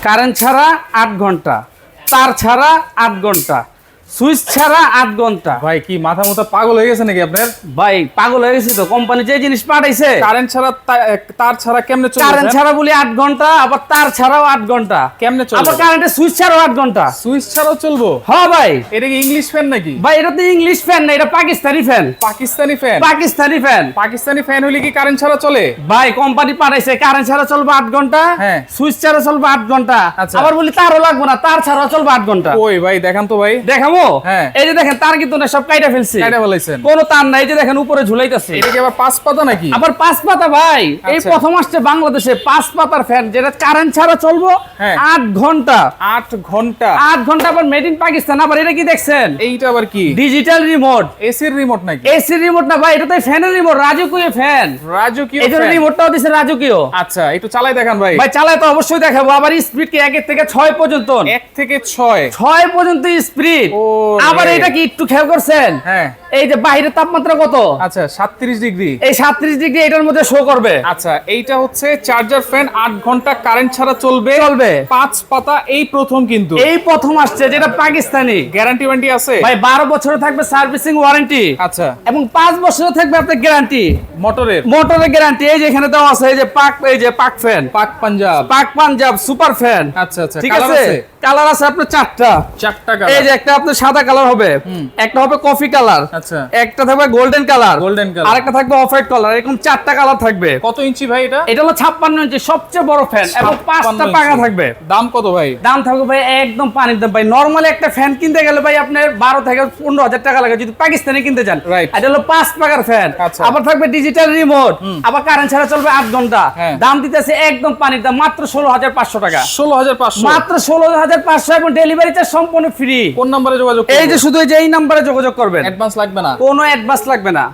Current ছাড়া 8 ঘন্টা, তার ছাড়া 8 ঘন্টা, সুইচ ছাড়া 8 ঘন্টা। ভাই কি মাথা মুথা পাগল হয়ে গেছে নাকি আপনার? ভাই পাগল হয়ে গেছি তো, কোম্পানি যে জিনিস পাঠাইছে কারেন্ট ছাড়া তার ছাড়া কেমনে চলবে? কারেন্ট ছাড়া বলি 8 ঘন্টা, আবার তার ছাড়াও 8 ঘন্টা। কেমনে চলবে? আবার কারেন্টের সুইচ ছাড়াও 8 ঘন্টা। সুইচ ছাড়াও চলবো? হ্যাঁ ভাই। এটা কি ইংলিশ ফ্যান নাকি? ভাই এটা তো ইংলিশ ফ্যান না, এটা Pakistani fan. Pakistani fan? Pakistani fan. Pakistani fan হলে কি কারেন্ট ছাড়া চলে? ভাই কোম্পানি পাঠাইছে কারেন্ট ছাড়া চলবে 8 ঘন্টা, হ্যাঁ। সুইচ ছাড়া চলবে 8 ঘন্টা। আচ্ছা। আবার বলি তারও লাগবে না, তার ছাড়াও চলবে 8 ঘন্টা। ওই ভাই দেখান তো ভাই। দেখাবো? হ্যাঁ। এই যে দেখেন তার কিন্তু না সব কাইটা ফেলছি। কাইটা ফেলাইছেন? কোনো তার নাই, এই যে দেখেন উপরে ঝুলাইতেছে। এটা কি আবার 5 পাতা নাকি? আবার 5 পাতা ভাই। এই আচ্ছা। প্রথম আসছে বাংলাদেশে 5 পাতার ফ্যান, যেটা কারেন্ট ছাড়া চলবো হ্যাঁ। 8 ঘন্টা। 8 ঘন্টা? 8 ঘন্টা। আবার মেড ইন পাকিস্তান। আবার এটা কি দেখছেন? এইটা আবার কি? Digital remote. এসির রিমোট নাকি? এসি রিমোট না ভাই, এটা তো ফ্যানের রিমোট, রাজকীয় ফ্যান। রাজকীয় এই জন্য ফ্যান? রিমোটটাও দিছে রাজকীয়। আচ্ছা একটু চালাই দেখান ভাই। ভাই চালায় তো অবশ্যই দেখাবো। আবার স্পিড কি 1 থেকে 6 পর্যন্ত? 1 থেকে 6? 6 পর্যন্ত স্পিড। ও আবার রে। এটা কি একটু খেয়াল করছেন? হ্যাঁ। এই যে বাইরের তাপমাত্রা কত? আচ্ছা 37 ডিগ্রি। এই 37 ডিগ্রি এটার মধ্যে শো করবে। আচ্ছা এইটা হচ্ছে চার্জার ফ্যান, 8 ঘন্টা কারেন্ট ছাড়া চলবে। চলবে। 5 পাতা এই প্রথম কিন্তু। এই প্রথম আসছে, যেটা পাকিস্তানি। গ্যারান্টি ওয়ারেন্টি আছে? ভাই 12 বছরে থাকবে সার্ভিসিং ওয়ারেন্টি। আচ্ছা। এবং 5 বছরে থাকবে আপনার গ্যারান্টি। মোটরের? মোটরের গ্যারান্টি। এই যে এখানে দেওয়া আছে, এই যে পাক, এই যে পাক ফ্যান, পাক পাঞ্জাব? পাক পাঞ্জাব সুপার ফ্যান। আচ্ছা আচ্ছা। ঠিক কালার আছে। কালার আছে আপনার 4টা। 4টা এই কালার? যে একটা আপনার সাদা কালার হবে, একটা হবে কফি কালার, আচ্ছা। একটা থাকবে গোল্ডেন কালার, গোল্ডেন কালার, আরেকটা থাকবে অফ হোয়াইট কালার। এরকম 4টা কালার থাকবে। কত ইঞ্চি ভাই এটা? এটা হলো 56 ইঞ্চি, সবচেয়ে বড় ফ্যান, এবং 5টা 56 পাখা ইঞ্চি। থাকবে। দাম কত ভাই? দাম থাকবে ভাই একদম পানির দাম ভাই। নরমালি একটা ফ্যান কিনতে গেলে ভাই আপনার 12 থেকে 15,000 টাকা লাগে যদি পাকিস্তানি কিনতে চান। Right. এটা হলো 5 পাকার ফ্যান। আচ্ছা। আবার থাকবে ডিজিটাল রিমোট, আবার কারেন্ট ছাড়া চলবে 8 ঘন্টা। হ্যাঁ। দাম দিতেছে একদম পানির দাম, মাত্র 16,500 টাকা। 16,500? মাত্র 16,500, এবং ডেলিভারি চার্জ সম্পূর্ণ ফ্রি। কোন নম্বরে যোগাযোগ করব? এই যে শুধু এই যে এই নাম্বারে যোগাযোগ করবেন, অ্যাডভান্স লাগবে না? কোনো অ্যাডভান্স লাগবে না।